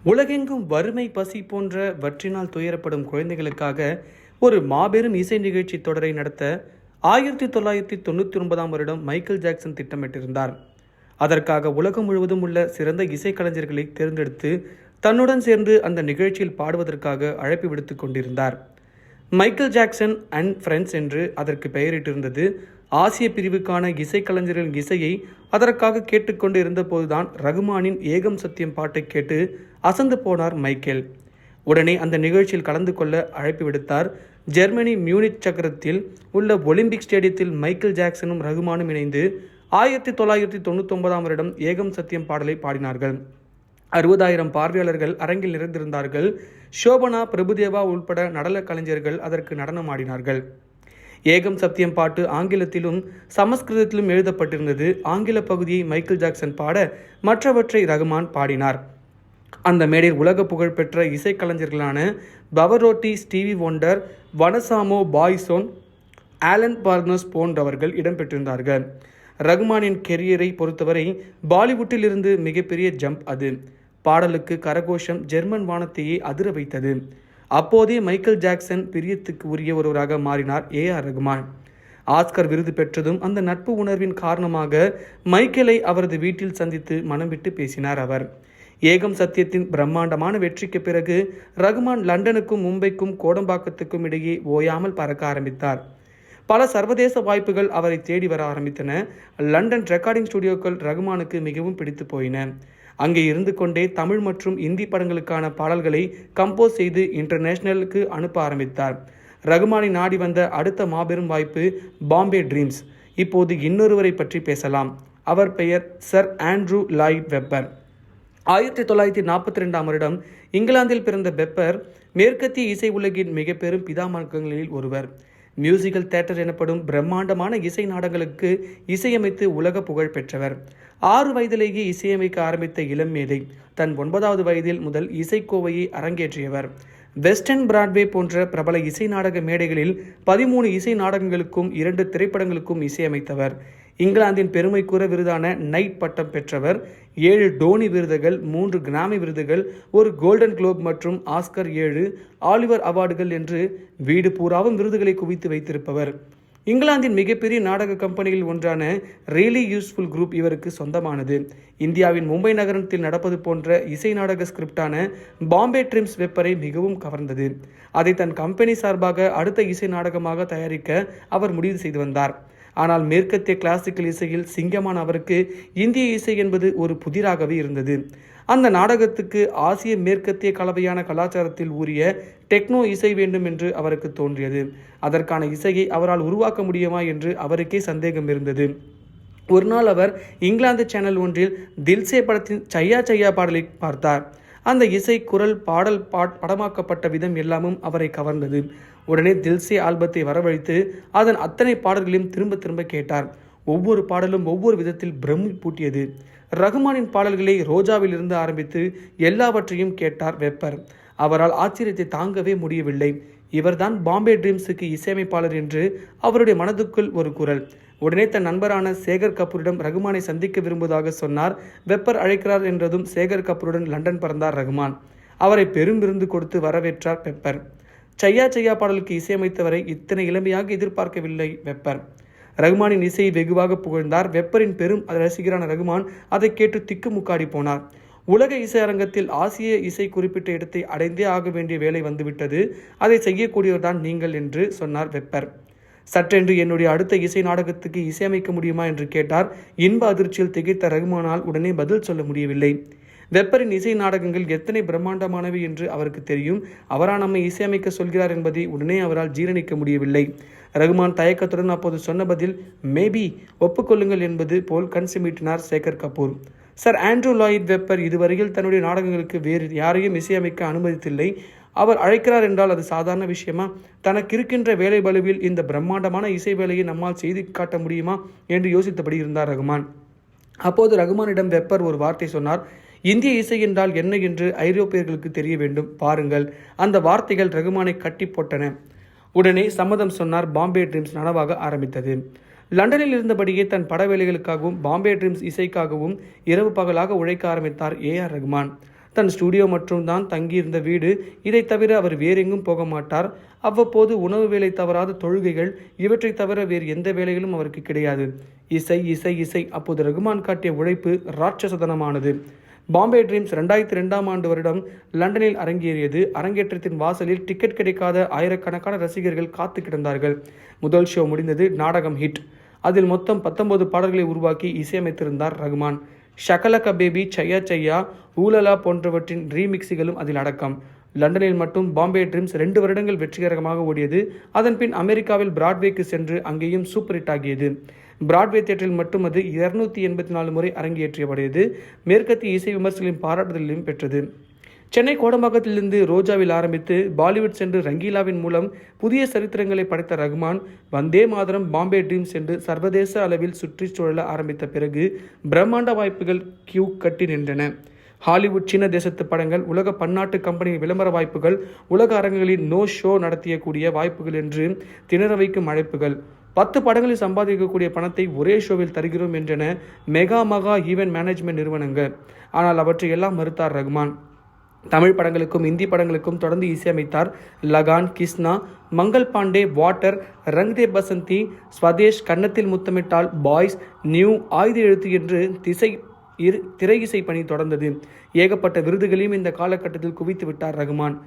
உலகெங்கும் வறுமை, பசி போன்ற வற்றினால் துயரப்படும் குழந்தைகளுக்காக ஒரு மாபெரும் இசை நிகழ்ச்சி தொடரை நடத்த 1999 மைக்கேல் ஜாக்சன் திட்டமிட்டிருந்தார். அதற்காக உலகம் முழுவதும் உள்ள சிறந்த இசைக்கலைஞர்களை தேர்ந்தெடுத்து தன்னுடன் சேர்ந்து அந்த நிகழ்ச்சியில் பாடுவதற்காக அழைப்பு விடுத்துக் கொண்டிருந்தார். மைக்கேல் ஜாக்சன் அண்ட் ஃப்ரெண்ட்ஸ் என்று அதற்கு பெயரிட்டிருந்தது. ஆசிய பிரிவுக்கான இசைக்கலைஞர்களின் இசையை அதற்காக கேட்டுக்கொண்டு இருந்தபோதுதான் ரகுமானின் ஏகம் சத்தியம் பாட்டை கேட்டு அசந்து போனார் மைக்கேல். உடனே அந்த நிகழ்ச்சியில் கலந்து கொள்ள அழைப்பு விடுத்தார். ஜெர்மனி மியூனிச் நகரத்தில் உள்ள ஒலிம்பிக் ஸ்டேடியத்தில் மைக்கேல் ஜாக்சனும் ரகுமானும் இணைந்து 1999 ஏகம் சத்தியம் பாடலை பாடினார்கள். 60,000 பார்வையாளர்கள் அரங்கில் நிறைந்திருந்தார்கள். ஷோபனா, பிரபுதேவா உள்பட நடன கலைஞர்கள் அதற்கு நடனமாடினார்கள். ஏகம் சத்தியம் பாட்டு ஆங்கிலத்திலும் சமஸ்கிருதத்திலும் எழுதப்பட்டிருந்தது. ஆங்கில பகுதியை மைக்கேல் ஜாக்சன் பாட மற்றவற்றை ரகுமான் பாடினார். அந்த மேடையில் உலக புகழ்பெற்ற இசைக்கலைஞர்களான பவரோட்டி, ஸ்டீவி ஒண்டர், வனசாமோ, பாய்சோன், ஆலன் பார்னஸ் போன்றவர்கள் இடம்பெற்றிருந்தார்கள். ரகுமானின் கெரியரை பொறுத்தவரை பாலிவுட்டில் இருந்து மிகப்பெரிய ஜம்ப் அது. பாடலுக்கு கரகோஷம் ஜெர்மன் வானத்தையே அதிர வைத்தது. அப்போதே மைக்கேல் ஜாக்சன் பிரியத்துக்கு உரிய ஒருவராக மாறினார் AR ரகுமான். ஆஸ்கர் விருது பெற்றதும் அந்த நட்பு உணர்வின் காரணமாக மைக்கேலை அவரது வீட்டில் சந்தித்து மனம் விட்டு பேசினார் அவர். ஏகம் சத்தியத்தின் பிரம்மாண்டமான வெற்றிக்கு பிறகு ரகுமான் லண்டனுக்கும் மும்பைக்கும் கோடம்பாக்கத்துக்கும் இடையே ஓயாமல் பறக்க ஆரம்பித்தார். பல சர்வதேச வாய்ப்புகள் அவரை தேடி வர ஆரம்பித்தன. லண்டன் ரெக்கார்டிங் ஸ்டுடியோக்கள் ரகுமானுக்கு மிகவும் பிடித்து போயின. அங்கே இருந்து கொண்டே தமிழ் மற்றும் இந்தி படங்களுக்கான பாடல்களை கம்போஸ் செய்து இன்டர்நேஷனலுக்கு அனுப்ப ஆரம்பித்தார். ரகுமானை நாடி வந்த அடுத்த மாபெரும் வாய்ப்பு பாம்பே ட்ரீம்ஸ். இப்போது இன்னொருவரை பற்றி பேசலாம். அவர் பெயர் சர் ஆண்ட்ரூ லாய்ட் வெப்பர். 1942 இங்கிலாந்தில் பிறந்த வெப்பர் மேற்கத்திய இசை உலகின் மிக பெரும் பிதாமகங்களில் ஒருவர். மியூசிக்கல் தியேட்டர் எனப்படும் பிரம்மாண்டமான இசை நாடகங்களுக்கு இசையமைத்து உலக புகழ் பெற்றவர். 6 வயதிலேயே இசையமைக்க ஆரம்பித்த இளம் மேதை. தன் 9வது வயதில் முதல் இசைக்கோவையை அரங்கேற்றியவர். வெஸ்டர்ன் பிராட்வே போன்ற பிரபல இசை நாடக மேடைகளில் 13 இசை நாடகங்களுக்கும் 2 திரைப்படங்களுக்கும் இசையமைத்தவர். இங்கிலாந்தின் பெருமைக்குற விருதான நைட் பட்டம் பெற்றவர். 7 டோனி விருதுகள், 3 கிராமி விருதுகள், 1 கோல்டன் குளோப் மற்றும் ஆஸ்கர், 7 ஆலிவர் அவார்டுகள் என்று வீடு பூராவும் விருதுகளை குவித்து வைத்திருப்பவர். இங்கிலாந்தின் மிகப்பெரிய நாடக கம்பெனியில் ஒன்றான ரியலி யூஸ்ஃபுல் குரூப் இவருக்கு சொந்தமானது. இந்தியாவின் மும்பை நகரத்தில் நடப்பது போன்ற இசை நாடக ஸ்கிரிப்டான பாம்பே ட்ரீம்ஸ் வெப்பரை மிகவும் கவர்ந்தது. அதை தன் கம்பெனி சார்பாக அடுத்த இசை நாடகமாக தயாரிக்க அவர் முடிவு செய்து வந்தார். ஆனால் மேற்கத்திய கிளாசிக்கல் இசையில் சிங்கமான அவருக்கு இந்திய இசை என்பது ஒரு புதிராகவே இருந்தது. அந்த நாடகத்துக்கு ஆசிய மேற்கத்திய கலவையான கலாச்சாரத்தில் ஊறிய டெக்னோ இசை வேண்டும் என்று அவருக்கு தோன்றியது. அதற்கான இசையை அவரால் உருவாக்க முடியுமா என்று அவருக்கே சந்தேகம் இருந்தது. ஒரு நாள் அவர் இங்கிலாந்து சேனல் ஒன்றில் தில்சே படத்தின் சையா சையா பாடலை பார்த்தார். அந்த இசை, குரல், பாடல் படமாக்கப்பட்ட விதம் எல்லாமும் அவரை கவர்ந்தது. உடனே தில்சே ஆல்பத்தை வரவழைத்து அதன் அத்தனை பாடல்களையும் திரும்ப திரும்ப கேட்டார். ஒவ்வொரு பாடலும் ஒவ்வொரு விதத்தில் பிரம்மி பூட்டியது. ரகுமானின் பாடல்களை ரோஜாவில் இருந்து ஆரம்பித்து எல்லாவற்றையும் கேட்டார் வெப்பர். அவரால் ஆச்சரியத்தை தாங்கவே முடியவில்லை. இவர்தான் பாம்பே ட்ரீம்ஸுக்கு இசையமைப்பாளர் என்று அவருடைய மனதுக்குள் ஒரு குரல். உடனே தன் நண்பரான சேகர் கபூரிடம் ரகுமானை சந்திக்க விரும்புவதாக சொன்னார். வெப்பர் அழைக்கிறார் என்றதும் சேகர் கபூருடன் லண்டன் பறந்தார் ரகுமான். அவரை பெரும் விருந்து கொடுத்து வரவேற்றார் வெப்பர். சையா சையா பாடலுக்கு இசையமைத்தவரை இத்தனை இளமையாக எதிர்பார்க்கவில்லை வெப்பர். ரகுமானின் இசையை வெகுவாக புகழ்ந்தார். வெப்பரின் பெரும் ரசிகரான ரகுமான் அதை கேட்டு திக்குமுக்காடி போனார். உலக இசை அரங்கத்தில் ஆசிய இசை குறிப்பிட்ட இடத்தை அடைந்தே ஆக வேண்டிய வேலை வந்துவிட்டது. அதை செய்யக்கூடியவர்தான் நீங்கள் என்று சொன்னார் வெப்பர். சற்றென்று என்னுடைய அடுத்த இசை நாடகத்துக்கு இசையமைக்க முடியுமா என்று கேட்டார். இன்ப அதிர்ச்சியில் திகைத்த ரகுமானால் உடனே பதில் சொல்ல முடியவில்லை. வெப்பரின் இசை நாடகங்கள் எத்தனை பிரம்மாண்டமானவை என்று அவருக்கு தெரியும். அவரா நம்மை இசையமைக்க சொல்கிறார் என்பதை உடனே அவரால் ஜீரணிக்க முடியவில்லை. ரகுமான் தயக்கத்துடன் அப்போது சொன்ன பதில் மேபி, ஒப்புக்கொள்ளுங்கள் என்பது போல் கண் சிமிட்டினார் Shekhar Kapur. Sir Andrew Lloyd Webber இதுவரையில் தன்னுடைய நாடகங்களுக்கு வேறு யாரையும் இசையமைக்க அனுமதித்தில்லை. அவர் அழைக்கிறார் என்றால் அது சாதாரண விஷயமா? தனக்கு இருக்கின்ற வேலை பளுவில் இந்த பிரம்மாண்டமான இசை வேலையை நம்மால் செய்து காட்ட முடியுமா என்று யோசித்தபடி இருந்தார் ரகுமான். அப்போது ரகுமானிடம் வெப்பர் ஒரு வார்த்தை சொன்னார். இந்திய இசை என்றால் என்ன என்று ஐரோப்பியர்களுக்கு தெரிய வேண்டும், பாருங்கள். அந்த வார்த்தைகள் ரகுமானை கட்டி போட்டன. உடனே சம்மதம் சொன்னார். பாம்பே ட்ரீம்ஸ் நனவாக ஆரம்பித்தது. லண்டனில் இருந்தபடியே தன் பட வேலைகளுக்காகவும் பாம்பே ட்ரீம்ஸ் இசைக்காகவும் இரவு பகலாக உழைக்க ஆரம்பித்தார் AR ரகுமான். தன் ஸ்டுடியோ மற்றும் தான் தங்கியிருந்த வீடு, இதை தவிர அவர் வேறெங்கும் போக மாட்டார். அவ்வப்போது உணவு வேலை தவறாத தொழுகைகள், இவற்றை தவிர வேறு எந்த வேலைகளும் அவருக்கு கிடையாது. இசை இசை இசை. அப்போது ரகுமான் காட்டிய உழைப்பு ராட்சசதனமானது. பாம்பே ட்ரீம்ஸ் 2002ஆம் ஆண்டு வருடம் லண்டனில் அரங்கேறியது. அரங்கேற்றத்தின் வாசலில் டிக்கெட் கிடைக்காத ஆயிரக்கணக்கான ரசிகர்கள் காத்து கிடந்தார்கள். முதல் ஷோ முடிந்தது. நாடகம் ஹிட். அதில் மொத்தம் 19 பாடல்களை உருவாக்கி இசையமைத்திருந்தார் ரகுமான். ஷகலக பேபி, சையா சையா, ஊலலா போன்றவற்றின் ரீமிக்ஸுகளும் அதில் அடக்கம். லண்டனில் மட்டும் பாம்பே ட்ரீம்ஸ் 2 வருடங்கள் வெற்றிகரமாக ஓடியது. அதன்பின் அமெரிக்காவில் பிராட்வேக்கு சென்று அங்கேயும் சூப்பர் ஹிட் ஆகியது. பிராட்வே தியேட்டரில் மட்டும் அது 284 முறை அரங்கேற்றப்படியது. மேற்கத்திய இசை விமர்சகர்களின் பாராட்டுதலையும் பெற்றது. சென்னை கோடம்பாக்கத்திலிருந்து ரோஜாவில் ஆரம்பித்து பாலிவுட் சென்று ரங்கீலாவின் மூலம் புதிய சரித்திரங்களை படைத்த ரகுமான், வந்தே மாதரம், பாம்பே ட்ரீம்ஸ் என்று சர்வதேச அளவில் சுற்றி சுழல ஆரம்பித்த பிறகு பிரம்மாண்ட வாய்ப்புகள் கியூ கட்டி நின்றன. ஹாலிவுட், சீன தேசத்து படங்கள், உலக பன்னாட்டு கம்பெனி விளம்பர வாய்ப்புகள், உலக அரங்குகளில் நோ ஷோ நடத்தியக்கூடிய வாய்ப்புகள் என்று திணற வைக்கும் அழைப்புகள், 10 படங்களில் சம்பாதிக்கக்கூடிய பணத்தை ஒரே ஷோவில் தருகிறோம் என்றன மகா ஈவென்ட் மேனேஜ்மெண்ட் நிறுவனங்கள். ஆனால் அவற்றை எல்லாம் மறுத்தார் ரகுமான். தமிழ் படங்களுக்கும் இந்தி படங்களுக்கும் தொடர்ந்து இசையமைத்தார். லகான், கிஸ்னா, மங்கள் பாண்டே, வாட்டர், ரங் தே பசந்தி, ஸ்வதேஷ், கன்னத்தில் முத்தமிட்டால், பாய்ஸ், நியூ, ஆயுத எழுத்து என்று திரை இசை பணி தொடர்ந்தது. ஏகப்பட்ட விருதுகளையும் இந்த காலகட்டத்தில் குவித்து விட்டார் ரகுமான்.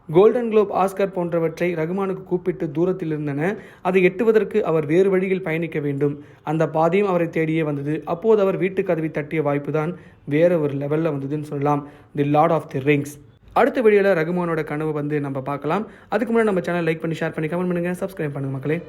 கோல்டன் குளோப், ஆஸ்கர் போன்றவற்றை ரகுமானுக்கு கூப்பிட்டு தூரத்தில் இருந்தன. அதை எட்டுவதற்கு அவர் வேறு வழியில் பயணிக்க வேண்டும். அந்த பாதையும் அவரை தேடியே வந்தது. அப்போது அவர் வீட்டு கதவை தட்டிய வாய்ப்பு தான் வேற ஒரு லெவலில் வந்ததுன்னு சொல்லலாம். தி லார்ட் ஆஃப் தி ரிங்ஸ். அடுத்த வீடியோவில் ரகுமானோட கனவு நம்ம பார்க்கலாம். அதுக்கு முன்னாடி நம்ம சேனல் லைக் பண்ணி, ஷேர் பண்ணி, கமெண்ட் பண்ணுங்கள், சப்ஸ்கிரைப் பண்ணுங்கள் மக்களே.